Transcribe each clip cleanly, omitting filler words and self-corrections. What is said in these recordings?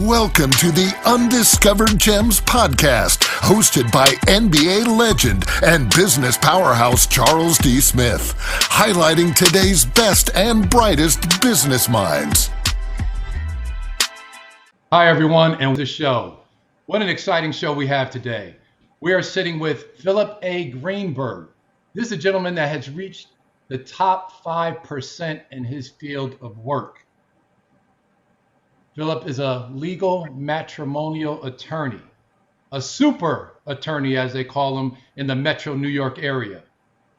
Welcome to the Undiscovered Gems podcast, hosted by NBA legend and business powerhouse Charles D. Smith, highlighting today's best and brightest business minds. Hi, everyone, and the show. What an exciting show we have today. We are sitting with Philip A. Greenberg. This is a gentleman that has reached the top 5% in his field of work. Philip is a legal matrimonial attorney, a super attorney, as they call him in the metro New York area.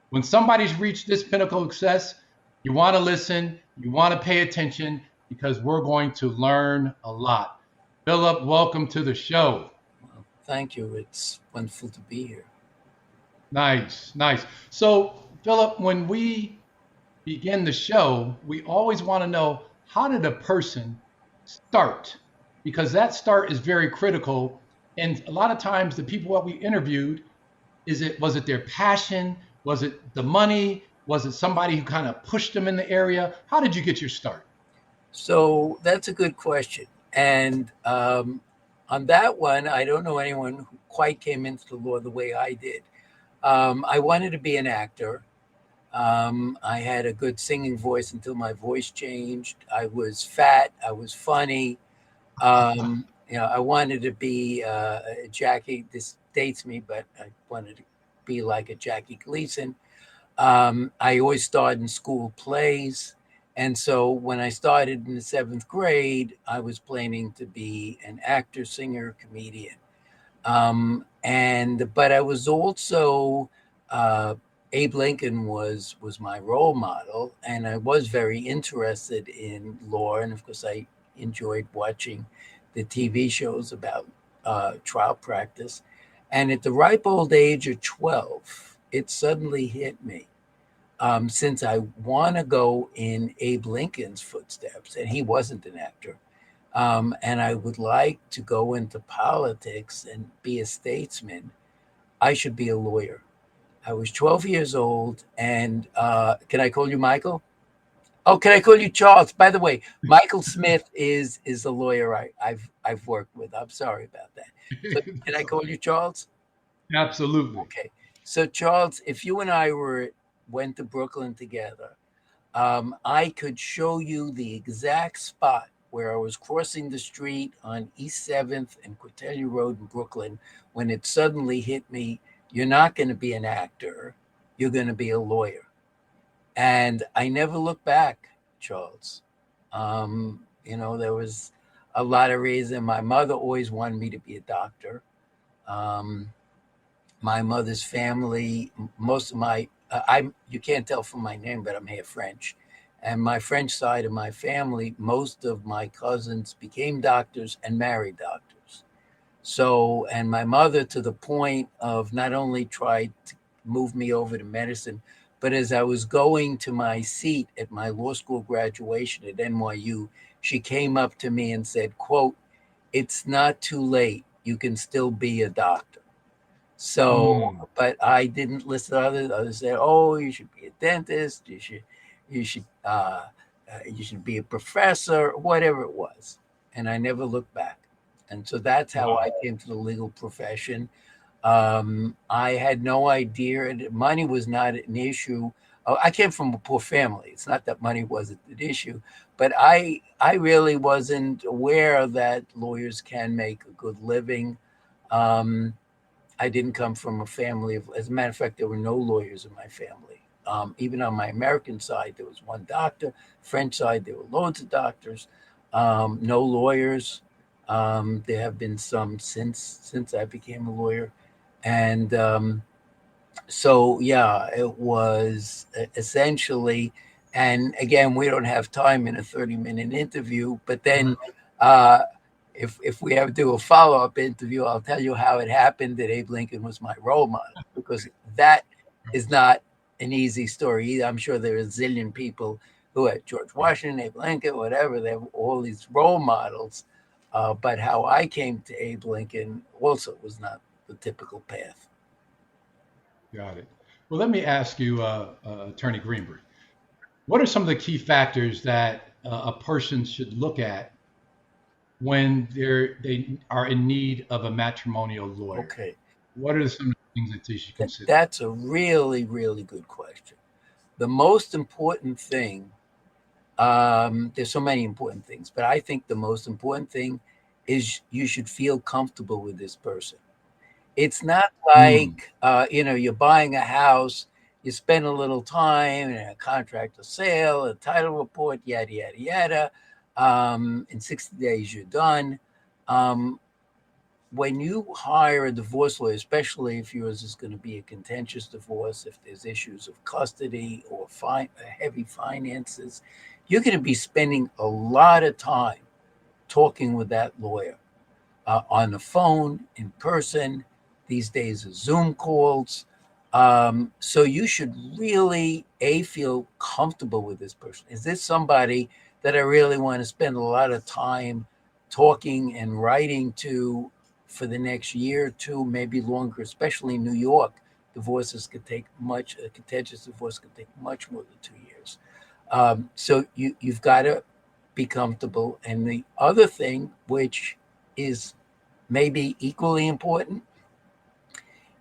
When somebody's reached this pinnacle of success, you want to listen, you want to pay attention, because we're going to learn a lot. Philip, welcome to the show. Well, thank you. It's wonderful to be here. Nice. So, Philip, when we begin the show, we always want to know, how did a person start? Because that start is very critical. And a lot of times the people that we interviewed, was it their passion? Was it the money? Was it somebody who kind of pushed them in the area? How did you get your start? So that's a good question. And on that one, I don't know anyone who quite came into the law the way I did. I wanted to be an actor. I had a good singing voice until my voice changed. I was fat. I was funny. I wanted to be Jackie. This dates me, but I wanted to be like a Jackie Gleason. I always starred in school plays. And so when I started in the 7th grade, I was planning to be an actor, singer, comedian. But I was also, Abe Lincoln was my role model, and I was very interested in law. And of course, I enjoyed watching the TV shows about trial practice. And at the ripe old age of 12, it suddenly hit me. Since I want to go in Abe Lincoln's footsteps, and he wasn't an actor, and I would like to go into politics and be a statesman, I should be a lawyer. I was 12 years old, and can I call you Michael? Oh, can I call you Charles? By the way, Michael Smith is a lawyer I've worked with. I'm sorry about that. So, can I call you Charles? Absolutely. Okay. So Charles, if you and I went to Brooklyn together, I could show you the exact spot where I was crossing the street on East 7th and Cordelia Road in Brooklyn when it suddenly hit me, you're not going to be an actor, you're going to be a lawyer. And I never looked back, Charles. There was a lot of reason. My mother always wanted me to be a doctor. My mother's family, most of my, you can't tell from my name, but I'm half French. And my French side of my family, most of my cousins became doctors and married doctors. So, and my mother, to the point of not only tried to move me over to medicine, but as I was going to my seat at my law school graduation at NYU, she came up to me and said, quote, "It's not too late. You can still be a doctor." So, but I didn't listen to others. Others said, "Oh, you should be a dentist. You should be a professor," whatever it was. And I never looked back. And so that's how I came to the legal profession. I had no idea. Money was not an issue. I came from a poor family. It's not that money wasn't an issue, but I really wasn't aware that lawyers can make a good living. I didn't come from a family as a matter of fact, there were no lawyers in my family. Even on my American side, there was one doctor. French side, there were loads of doctors. No lawyers. There have been some since I became a lawyer. And it was essentially, and again, we don't have time in a 30-minute interview, but then if we ever do a follow-up interview, I'll tell you how it happened that Abe Lincoln was my role model, because that is not an easy story either. I'm sure there are a zillion people who had George Washington, Abe Lincoln, whatever. They have all these role models. But how I came to Abe Lincoln also was not the typical path. Got it. Well, let me ask you, Attorney Greenberg, what are some of the key factors that a person should look at when they are in need of a matrimonial lawyer? Okay. What are some of the things that they should consider? That's a really, really good question. The most important thing, there's so many important things, but I think the most important thing is you should feel comfortable with this person. It's not Mm, like, you're buying a house, you spend a little time in a contract of sale, a title report, yada, yada, yada. In 60 days, you're done. Um, when you hire a divorce lawyer, especially if yours is going to be a contentious divorce, if there's issues of custody or heavy finances, you're going to be spending a lot of time talking with that lawyer on the phone, in person. These days are Zoom calls. So you should really feel comfortable with this person. Is this somebody that I really want to spend a lot of time talking and writing to for the next year or two, maybe longer, especially in New York? A contentious divorce could take much more than 2 years. So you've got to be comfortable. And the other thing, which is maybe equally important,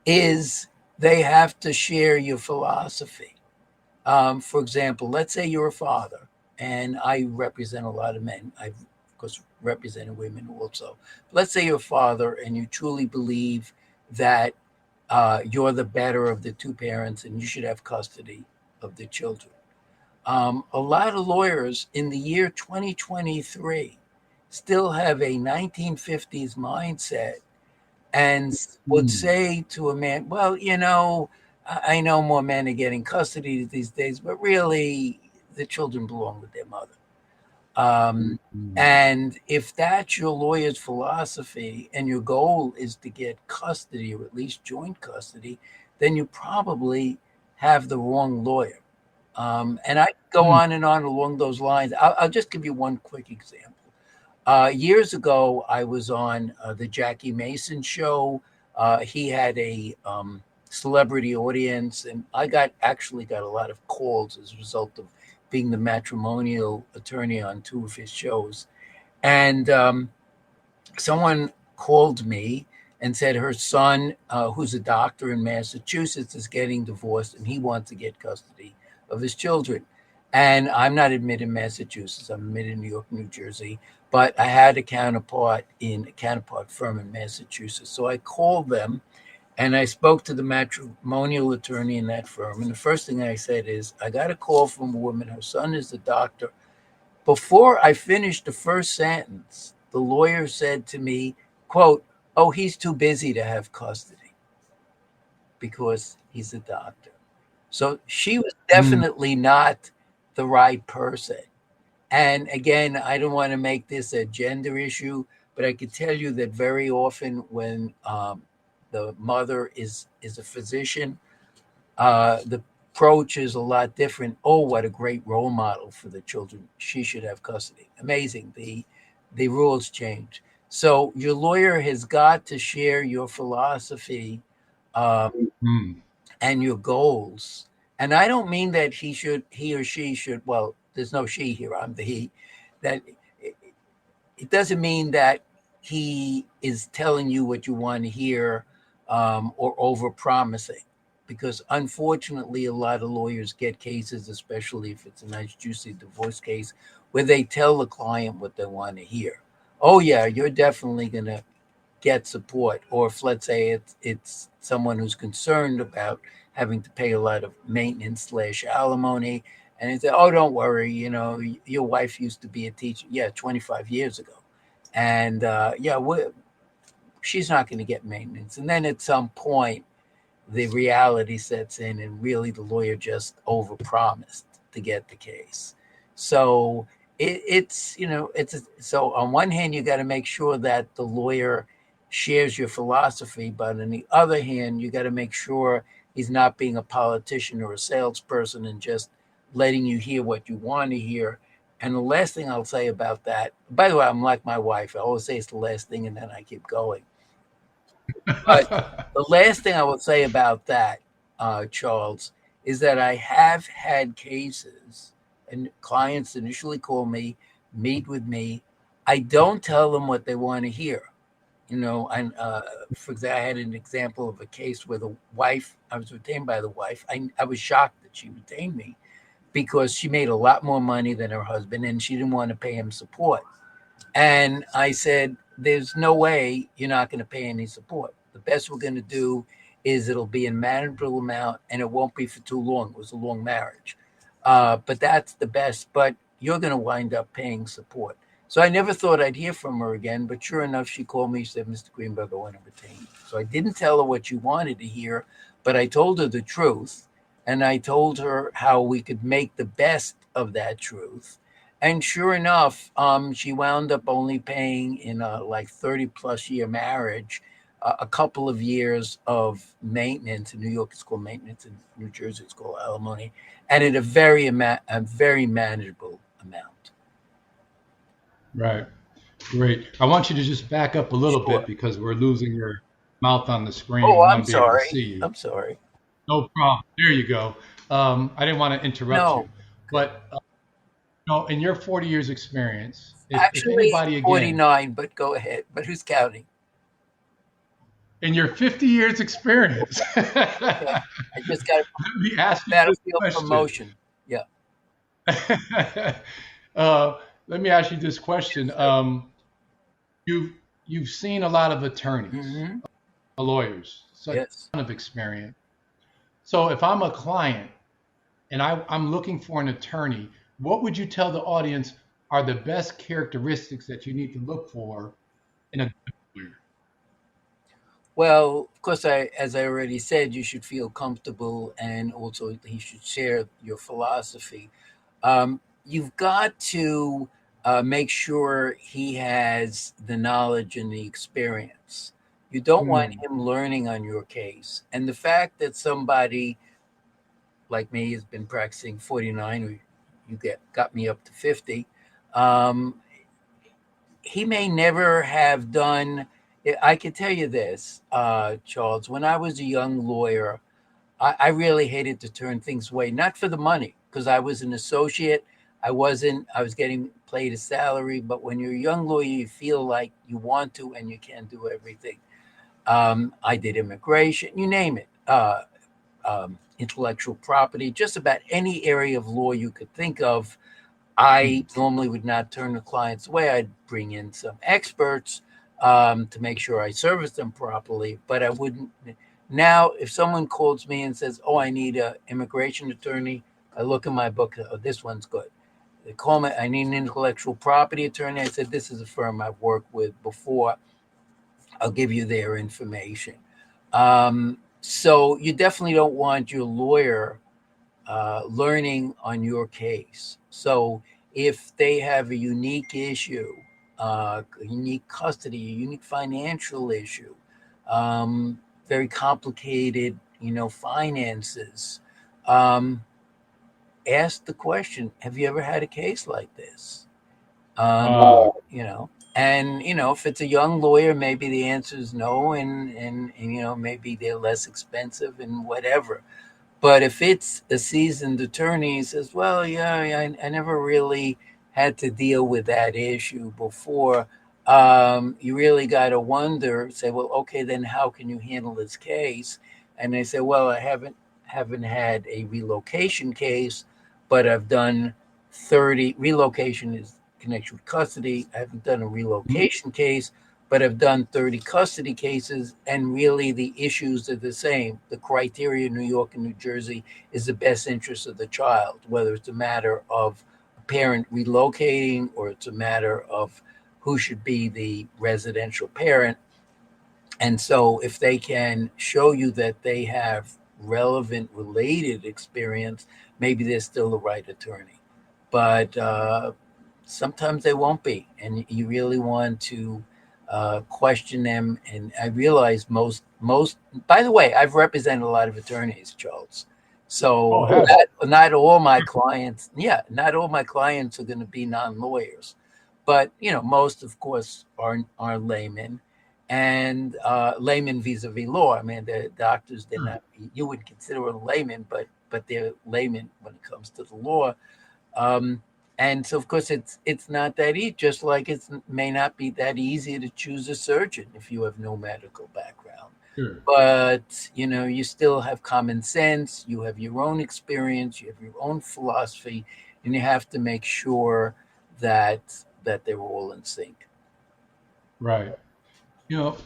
is they have to share your philosophy. For example, let's say you're a father, and I represent a lot of men. I've, of course, represented women also. Let's say you're a father and you truly believe that you're the better of the two parents and you should have custody of the children. A lot of lawyers in the year 2023 still have a 1950s mindset and would mm, say to a man, well, I know more men are getting custody these days, but really the children belong with their mother. Um, mm, and if that's your lawyer's philosophy and your goal is to get custody or at least joint custody, then you probably have the wrong lawyer. And I go mm, on and on along those lines. I'll just give you one quick example. Years ago, I was on the Jackie Mason show. He had a celebrity audience, and I actually got a lot of calls as a result of being the matrimonial attorney on two of his shows. And someone called me and said her son, who's a doctor in Massachusetts, is getting divorced, and he wants to get custody of his children. And I'm not admitted in Massachusetts. I'm admitted in New York, New Jersey. But I had a counterpart firm in Massachusetts. So I called them and I spoke to the matrimonial attorney in that firm. And the first thing I said is, I got a call from a woman. Her son is a doctor. Before I finished the first sentence, the lawyer said to me, quote, "Oh, he's too busy to have custody because he's a doctor." So she was mm. definitely not the right person. And again, I don't want to make this a gender issue, but I can tell you that very often when the mother is a physician, the approach is a lot different. Oh, what a great role model for the children. She should have custody. Amazing. The rules change. So your lawyer has got to share your philosophy um, Mm. and your goals. And I don't mean that he or she should, well, there's no she here, I'm the he, that it doesn't mean that he is telling you what you want to hear or over promising. Because unfortunately, a lot of lawyers get cases, especially if it's a nice, juicy divorce case, where they tell the client what they want to hear. Oh, yeah, you're definitely going to get support. Or if, let's say, it's someone who's concerned about having to pay a lot of maintenance / alimony, and they say, "Oh, don't worry, your wife used to be a teacher." Yeah, 25 years ago, and yeah, she's not going to get maintenance. And then at some point, the reality sets in, and really the lawyer just overpromised to get the case. So so on one hand you got to make sure that the lawyer shares your philosophy, but on the other hand you got to make sure he's not being a politician or a salesperson and just letting you hear what you want to hear. And the last thing I'll say about that, by the way, I'm like my wife. I always say it's the last thing and then I keep going. But the last thing I will say about that, Charles, is that I have had cases and clients initially call me, meet with me, I don't tell them what they want to hear. And for example, I had an example of a case where the wife, I was retained by the wife. I was shocked that she retained me because she made a lot more money than her husband and she didn't want to pay him support. And I said, there's no way you're not going to pay any support. The best we're going to do is it'll be a manageable amount and it won't be for too long. It was a long marriage. But that's the best. But you're going to wind up paying support. So I never thought I'd hear from her again. But sure enough, she called me. She said, Mr. Greenberg, I want to retain you. So I didn't tell her what she wanted to hear, but I told her the truth. And I told her how we could make the best of that truth. And sure enough, she wound up only paying in a like 30+ year marriage, a couple of years of maintenance. In New York, it's called maintenance. In New Jersey, it's called alimony, and at a very manageable amount. Right. Great. I want you to just back up a little Sure. bit because we're losing your mouth on the screen. Oh, We want I'm to be able to sorry. see you. I'm sorry. No problem. There you go. I didn't want to interrupt you, but in your 40 years experience, if Actually, anybody again, 49, but go ahead. But who's counting? in your 50 years experience, Okay. I just got let me ask you this battlefield question. promotion. Yeah. Let me ask you this question. You've seen a lot of attorneys, Mm-hmm. lawyers, such Yes. a ton of experience. So if I'm a client and I'm looking for an attorney, what would you tell the audience are the best characteristics that you need to look for in a lawyer? Well, of course, as I already said, you should feel comfortable, and also he should share your philosophy. You've got to make sure he has the knowledge and the experience. You don't want him learning on your case. And the fact that somebody like me has been practicing 49, you got me up to 50. He may never have done. I can tell you this, Charles. When I was a young lawyer, I really hated to turn things away, not for the money, because I was an associate. I was getting paid a salary, but when you're a young lawyer, you feel like you want to and you can't do everything. I did immigration, you name it, intellectual property, just about any area of law you could think of. I normally would not turn the clients away. I'd bring in some experts to make sure I service them properly, but I wouldn't. Now, if someone calls me and says, "Oh, I need an immigration attorney," I look in my book. Oh, this one's good. They call me. I need an intellectual property attorney. I said, "This is a firm I've worked with before. I'll give you their information." So you definitely don't want your lawyer learning on your case. So if they have a unique issue, a unique custody, a unique financial issue, very complicated, finances, ask the question, have you ever had a case like this? And if it's a young lawyer, maybe the answer is no, and maybe they're less expensive and whatever. But if it's a seasoned attorney, he says, well, yeah, I never really had to deal with that issue before. You really got to wonder, say, well, okay, then how can you handle this case? And they say, well, I haven't had a relocation case, but I've done 30. Relocation is connection with custody. I haven't done a relocation case, but I've done 30 custody cases, and really the issues are the same. The criteria in New York and New Jersey is the best interest of the child, whether it's a matter of a parent relocating or it's a matter of who should be the residential parent. And so if they can show you that they have relevant related experience, maybe they're still the right attorney. But sometimes they won't be, and you really want to question them. And I realize most. By the way, I've represented a lot of attorneys, Charles. So not all my clients, not all my clients are going to be non-lawyers, but most, of course, are laymen, and laymen vis-a-vis law. I mean, the doctors, they're not. You would consider them laymen, but they're laymen when it comes to the law. And so, of course, it's not that easy. Just like it may not be that easy to choose a surgeon if you have no medical background. Sure. But you still have common sense. You have your own experience. You have your own philosophy, and you have to make sure that they're all in sync. Right. You know,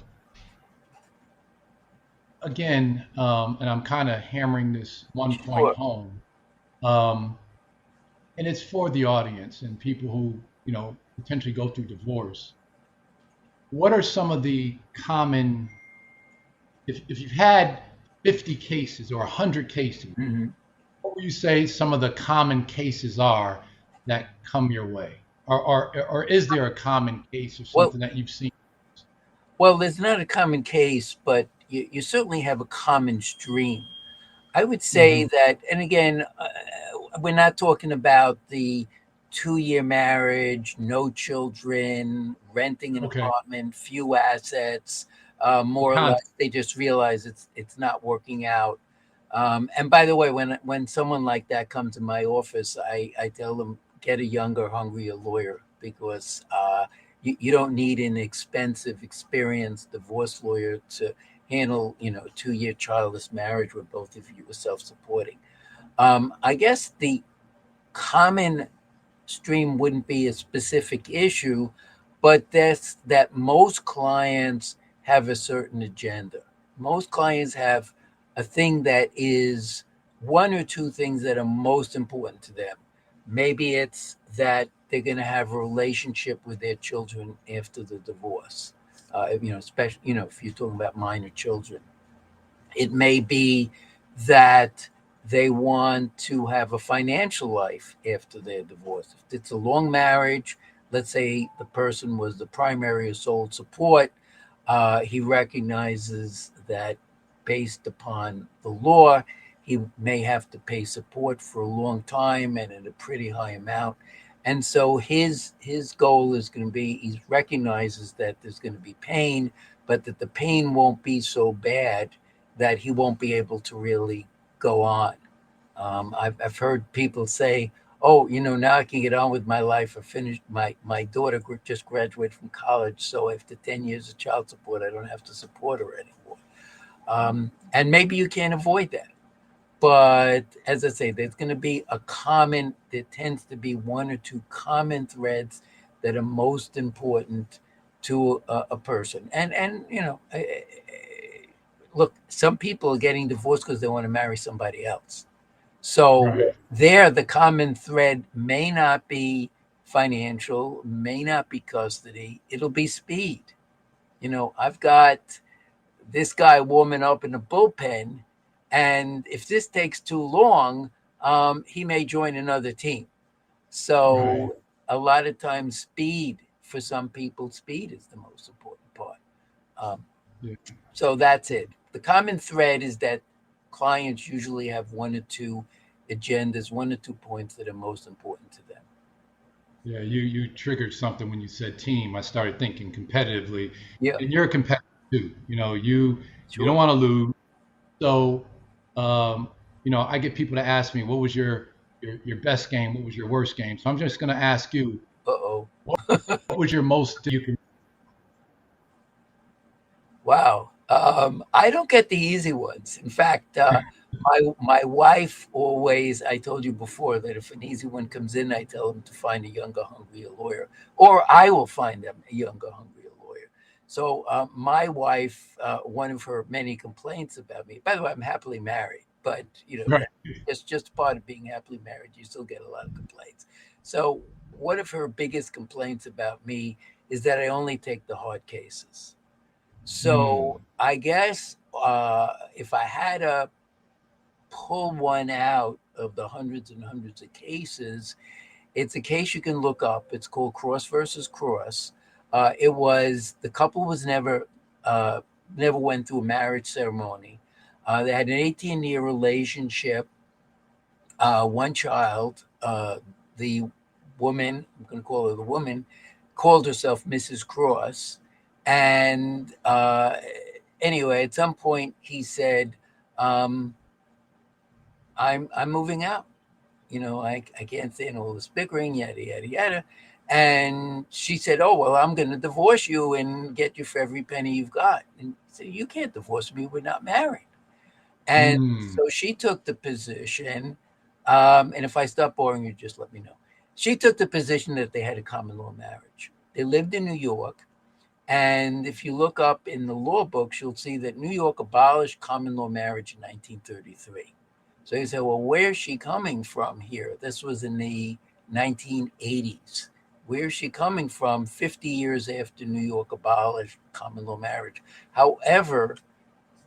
again, and I'm kind of hammering this one point Sure. home, um, and it's for the audience and people who, potentially go through divorce. What are some of the common, if you've had 50 cases or 100 cases, Mhm. what would you say some of the common cases are that come your way? Or is there a common case or Well, something that you've seen? well, there's not a common case, but you certainly have a common stream. I would say Hmm. that, and again, we're not talking about the 2-year marriage, no children, renting an Okay. apartment, few assets, The more or concept. less. They just realize it's not working out. And by the way, when someone like that comes to my office, I tell them get a younger, hungrier lawyer because you don't need an expensive, experienced divorce lawyer to handle, a 2-year childless marriage where both of you are self-supporting. I guess the common stream wouldn't be a specific issue, but that's that most clients have a certain agenda. Most clients have a thing that is one or two things that are most important to them. Maybe it's that they're going to have a relationship with their children after the divorce. Especially if you're talking about minor children, it may be that they want to have a financial life after their divorce. If it's a long marriage, let's say the person was the primary or sole support, he recognizes that based upon the law, he may have to pay support for a long time and at a pretty high amount. And so his goal is going to be he recognizes that there's going to be pain, but that the pain won't be so bad that he won't be able to really go on. I've heard people say, "Oh, now I can get on with my life. I finished my daughter just graduated from college, so after 10 years of child support, I don't have to support her anymore." And maybe you can't avoid that, but as I say, there tends to be one or two common threads that are most important to a person. And look, some people are getting divorced because they want to marry somebody else. So Right. there, the common thread may not be financial, may not be custody. It'll be speed. I've got this guy warming up in the bullpen, and if this takes too long, he may join another team. Right. So a lot of times, for some people, speed is the most important part. Um, Yeah. so that's it. The common thread is that clients usually have one or two agendas, one or two points that are most important to them. Yeah. You triggered something when you said team. I started thinking competitively, Yeah, and you're a competitor too. You don't sure. want to lose. So, um, I get people to ask me, what was your best game? What was your worst game? So I'm just going to ask you, Uh-oh. what was your most you can? Wow. I don't get the easy ones. In fact, my wife always, I told you before that if an easy one comes in, I tell them to find a younger, hungrier lawyer, or I will find them a younger, hungrier lawyer. So my wife, one of her many complaints about me, by the way, I'm happily married, but Right. it's just part of being happily married. You still get a lot of complaints. So one of her biggest complaints about me is that I only take the hard cases. So Mm, I guess if I had to pull one out of the hundreds and hundreds of cases, it's a case you can look up. It's called Cross versus Cross. It was the couple was never went through a marriage ceremony. They had an 18-year relationship, one child. The woman, I'm going to call her the woman, called herself Mrs. Cross, and anyway, at some point he said, "I'm moving out." I can't stand all this bickering, yada, yada, yada. And she said, oh, well, I'm going to divorce you and get you for every penny you've got. And I said, you can't divorce me. We're not married. And Mm. so she took the position, and if I stop boring you, just let me know. She took the position that they had a common law marriage. They lived in New York. And if you look up in the law books, you'll see that New York abolished common law marriage in 1933. So you say, well, where's she coming from here? This was in the 1980s. Where's she coming from 50 years after New York abolished common law marriage? However,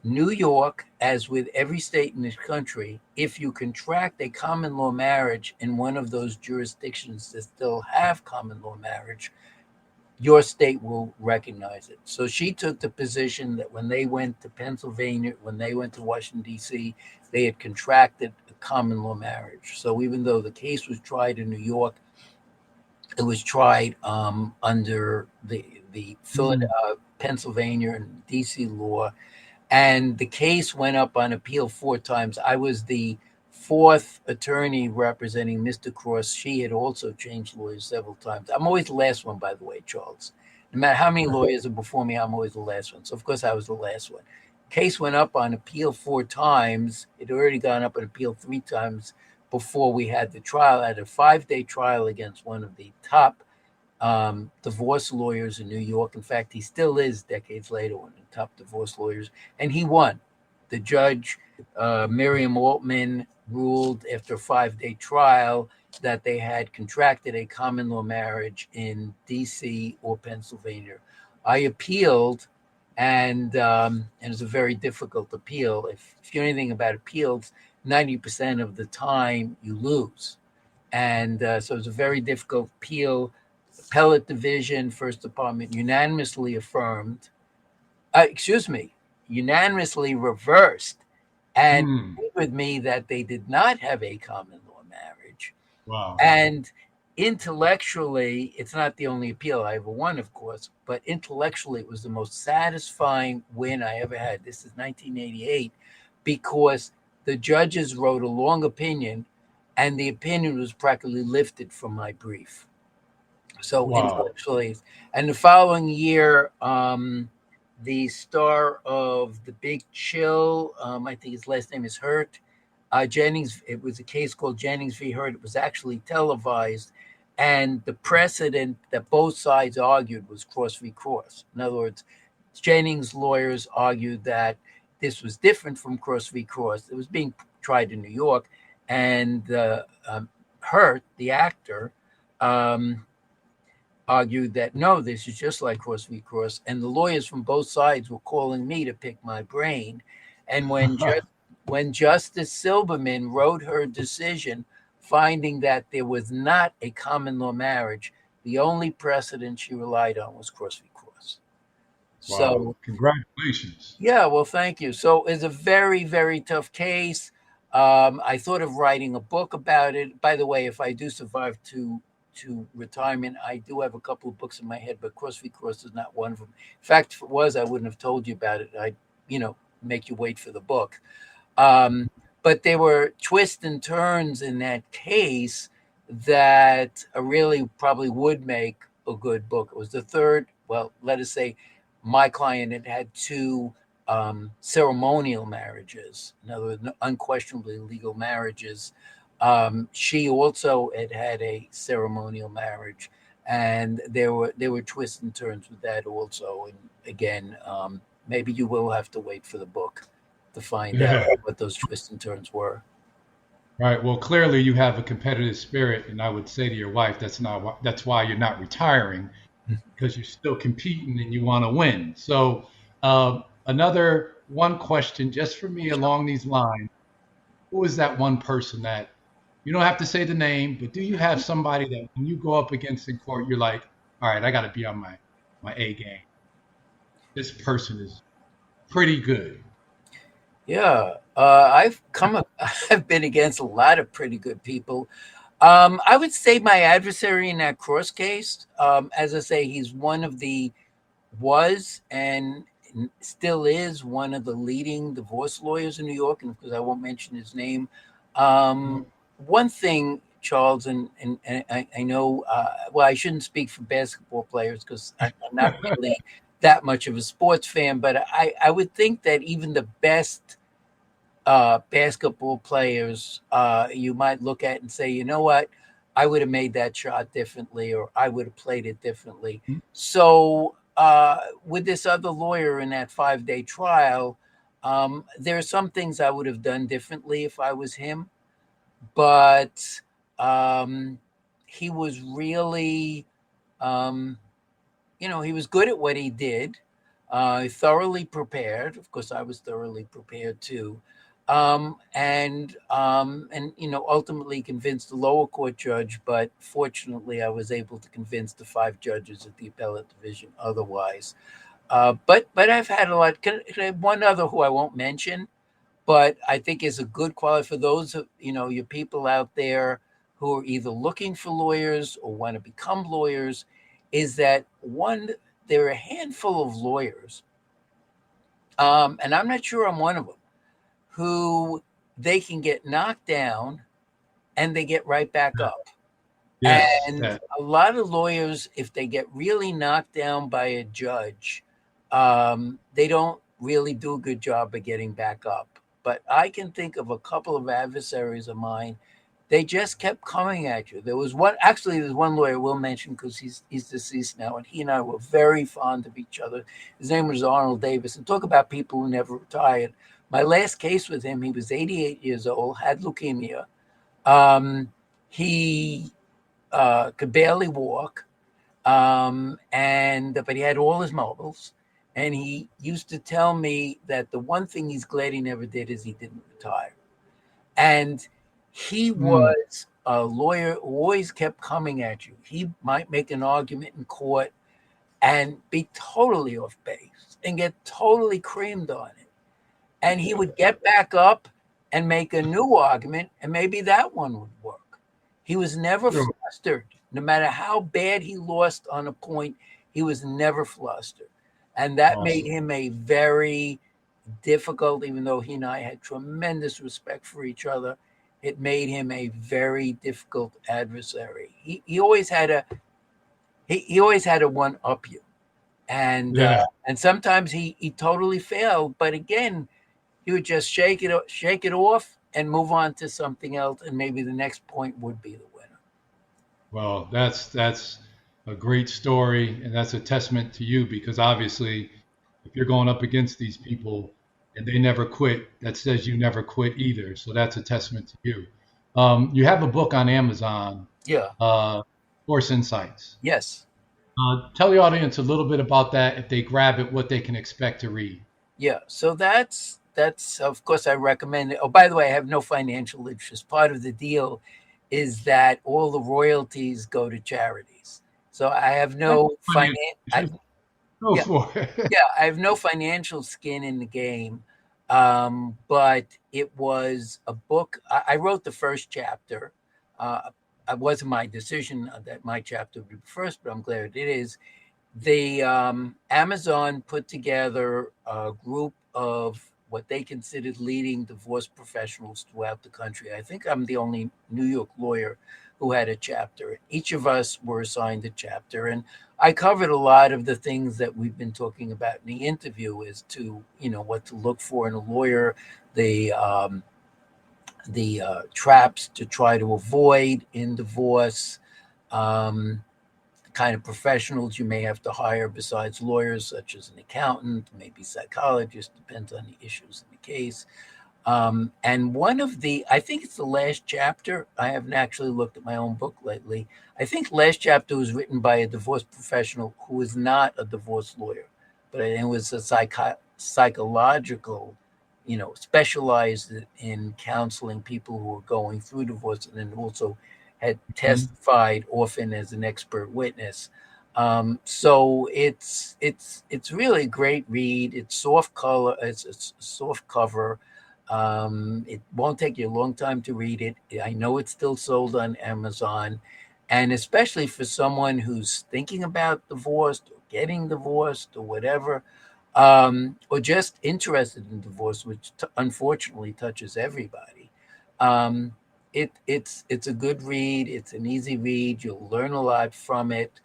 New York, as with every state in this country, if you contract a common law marriage in one of those jurisdictions that still have common law marriage, your state will recognize it. So she took the position that when they went to Pennsylvania, when they went to Washington, D.C., they had contracted a common law marriage. So even though the case was tried in New York, it was tried under the Pennsylvania and D.C. law. And the case went up on appeal 4 times. I was the 4th attorney representing Mr. Cross. She had also changed lawyers several times. I'm always the last one, by the way, Charles. No matter how many lawyers are before me, I'm always the last one. So, of course, I was the last one. Case went up on appeal 4 times. It had already gone up on appeal 3 times before we had the trial. I had a 5-day trial against one of the top divorce lawyers in New York. In fact, he still is decades later one of the top divorce lawyers, and he won. The judge, Miriam Altman, ruled after a 5-day trial that they had contracted a common law marriage in D.C. or Pennsylvania. I appealed, and it's a very difficult appeal. If you know anything about appeals, 90% of the time you lose. And so it's a very difficult appeal. Appellate Division, First Department, unanimously affirmed, unanimously reversed and agreed with me that they did not have a common law marriage. Wow. And intellectually, it's not the only appeal I ever won, of course, but intellectually, it was the most satisfying win I ever had. This is 1988, because the judges wrote a long opinion, and the opinion was practically lifted from my brief. So Wow. intellectually, and the following year, the star of The Big Chill, I think his last name is Hurt, Jennings. It was a case called Jennings v. Hurt. It was actually televised, and the precedent that both sides argued was Cross v. Cross. In other words, Jennings' lawyers argued that this was different from Cross v. Cross. It was being tried in New York, and Hurt, the actor, argued that no, this is just like Cross v. Cross, and the lawyers from both sides were calling me to pick my brain. And when Justice Silberman wrote her decision, finding that there was not a common law marriage, the only precedent she relied on was Cross v. Cross. Wow. So, congratulations. Yeah, well, thank you. So it's a very, very tough case. I thought of writing a book about it. By the way, if I do survive to retirement, I do have a couple of books in my head, but Cross v. Cross is not one of them. In fact, if it was, I wouldn't have told you about it. I'd, make you wait for the book. But there were twists and turns in that case that really probably would make a good book. It was the third, well, let us say my client had 2 ceremonial marriages, in other words, unquestionably legal marriages. She also had a ceremonial marriage, and there were twists and turns with that also. And again, maybe you will have to wait for the book to find out what those twists and turns were. Right. Well, clearly you have a competitive spirit, and I would say to your wife, that's why you're not retiring, because you're still competing and you want to win. So, another one question just for me along these lines: who is that one person that you don't have to say the name, but do you have somebody that when you go up against in court, you're like, all right, I got to be on my A game. This person is pretty good. Yeah, I've been against a lot of pretty good people. I would say my adversary in that Cross case, as I say, he's was and still is one of the leading divorce lawyers in New York, and because I won't mention his name, one thing, Charles, and I know, well, I shouldn't speak for basketball players because I'm not really that much of a sports fan, but I would think that even the best basketball players, you might look at and say, you know what, I would have made that shot differently, or I would have played it differently. So with this other lawyer in that 5-day trial, there are some things I would have done differently if I was him, but um, he was really, um, he was good at what he did. Thoroughly prepared. Of course, I was thoroughly prepared too, and ultimately convinced the lower court judge. But fortunately, I was able to convince the 5 judges at the appellate division otherwise. But I've had a lot. Can I have one other who I won't mention, but I think is a good quality for those of your people out there who are either looking for lawyers or want to become lawyers, is that one, there are a handful of lawyers, and I'm not sure I'm one of them, who they can get knocked down and they get right back up. Yes. And a lot of lawyers, if they get really knocked down by a judge, they don't really do a good job of getting back up. But I can think of a couple of adversaries of mine. They just kept coming at you. There's one lawyer we'll mention because he's deceased now, and he and I were very fond of each other. His name was Arnold Davis. And talk about people who never retired. My last case with him, he was 88 years old, had leukemia. He could barely walk, but he had all his mobiles. And he used to tell me that the one thing he's glad he never did is he didn't retire. And he was a lawyer who always kept coming at you. He might make an argument in court and be totally off base and get totally creamed on it. And he would get back up and make a new argument, and maybe that one would work. He was never flustered. No matter how bad he lost on a point, he was never flustered. And that made him a very difficult, even though he and I had tremendous respect for each other, it made him a very difficult adversary. He always had a one up you. And sometimes he totally failed. But again, he would just shake it off and move on to something else. And maybe the next point would be the winner. Well, that's a great story, and that's a testament to you, because obviously, if you're going up against these people and they never quit, that says you never quit either. So that's a testament to you. You have a book on Amazon, Force Insights. Yes. Tell the audience a little bit about that. If they grab it, what they can expect to read. Yeah. So that's of course I recommend it. Oh, by the way, I have no financial interest. Part of the deal is that all the royalties go to charities. So I have no I have no financial skin in the game. But it was a book. I wrote the first chapter. It wasn't my decision that my chapter would be first, but I'm glad it is. The Amazon put together a group of what they considered leading divorce professionals throughout the country. I think I'm the only New York lawyer who had a chapter. Each of us were assigned a chapter, and I covered a lot of the things that we've been talking about in the interview, as to what to look for in a lawyer, the traps to try to avoid in divorce, the kind of professionals you may have to hire besides lawyers, such as an accountant, maybe psychologist, depends on the issues in the case. And I think it's the last chapter. I haven't actually looked at my own book lately. I think the last chapter was written by a divorce professional who is not a divorce lawyer, but it was a psychological, specialized in counseling people who are going through divorce, and then also had testified often as an expert witness. So it's really a great read. It's soft color. It's soft cover. It won't take you a long time to read it. I know it's still sold on Amazon, and especially for someone who's thinking about divorce or getting divorced or whatever, or just interested in divorce, which unfortunately touches everybody. It's a good read. It's an easy read. You'll learn a lot from it.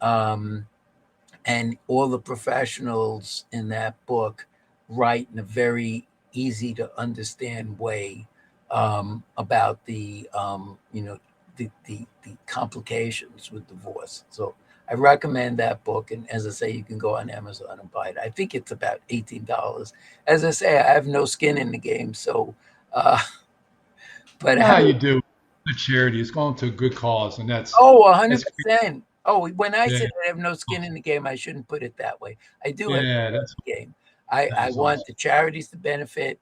Um, and all the professionals in that book write in a very easy to understand way about the complications with divorce. So I recommend that book. And as I say, you can go on Amazon and buy it. I think it's about $18. As I say, I have no skin in the game. So, but How you do the charity is going to a good cause, and that's 100%. Oh, when I yeah, said I have no skin in the game, I shouldn't put it that way. I do have yeah, skin in that's the game. I want awesome. the charities to benefit.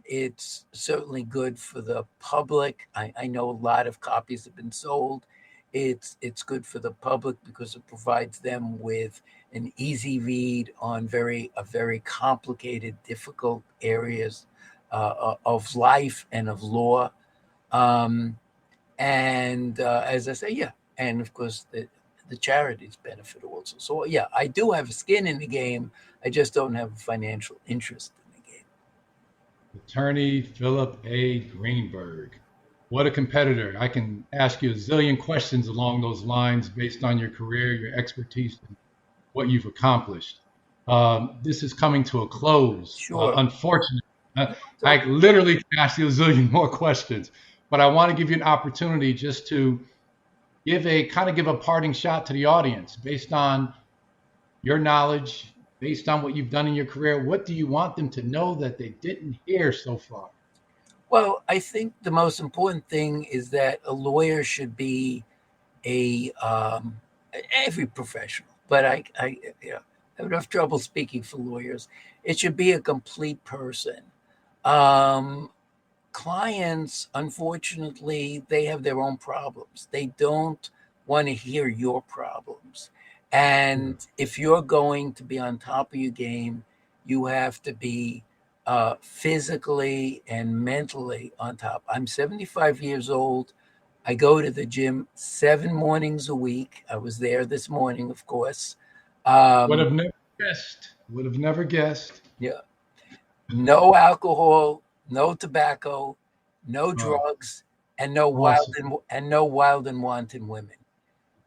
It's certainly good for the public. I know a lot of copies have been sold. It's good for the public because it provides them with an easy read on very complicated, difficult areas of life and of law. Um, and as I say, yeah, and of course the charities benefit also. So yeah, I do have skin in the game. I just don't have a financial interest in the game. Attorney Philip A. Greenberg. What a competitor. I can ask you a zillion questions along those lines based on your career, your expertise, and what you've accomplished. This is coming to a close. Sure. Unfortunately, I literally can ask you a zillion more questions, but I want to give you an opportunity just to give a parting shot to the audience based on your knowledge, based on what you've done in your career. What do you want them to know that they didn't hear so far? Well, I think the most important thing is that a lawyer should be a every professional, but I have enough trouble speaking for lawyers. It should be a complete person. Um, Clients, unfortunately, they have their own problems. They don't want to hear your problems. And if you're going to be on top of your game, you have to be physically and mentally on top. I'm 75 years old. I go to the gym 7 mornings a week. I was there this morning, of course. Would have never guessed. Would have never guessed. Yeah. No alcohol, no tobacco, no Oh, drugs, and no awesome. wild and wanton women.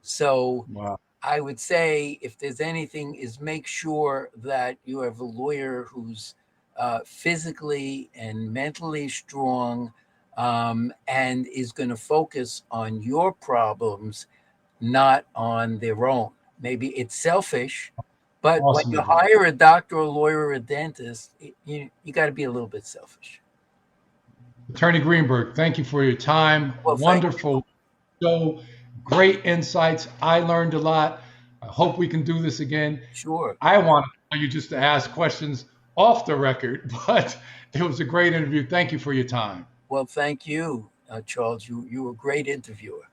So Wow. I would say if there's anything is make sure that you have a lawyer who's physically and mentally strong and is going to focus on your problems, not on their own. Maybe it's selfish, but when Awesome you advice. hire a doctor, a lawyer, or a dentist, you got to be a little bit selfish. Attorney Greenberg, thank you for your time. Well, thank you. Wonderful show. Great insights. I learned a lot. I hope we can do this again. Sure. I want to tell you just to ask questions off the record, but it was a great interview. Thank you for your time. Well, thank you, Charles. You were a great interviewer.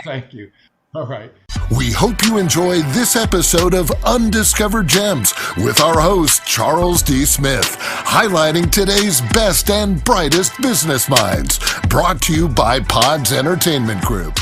Thank you. All right. We hope you enjoyed this episode of Undiscovered Gems with our host, Charles D. Smith, highlighting today's best and brightest business minds. Brought to you by Pods Entertainment Group.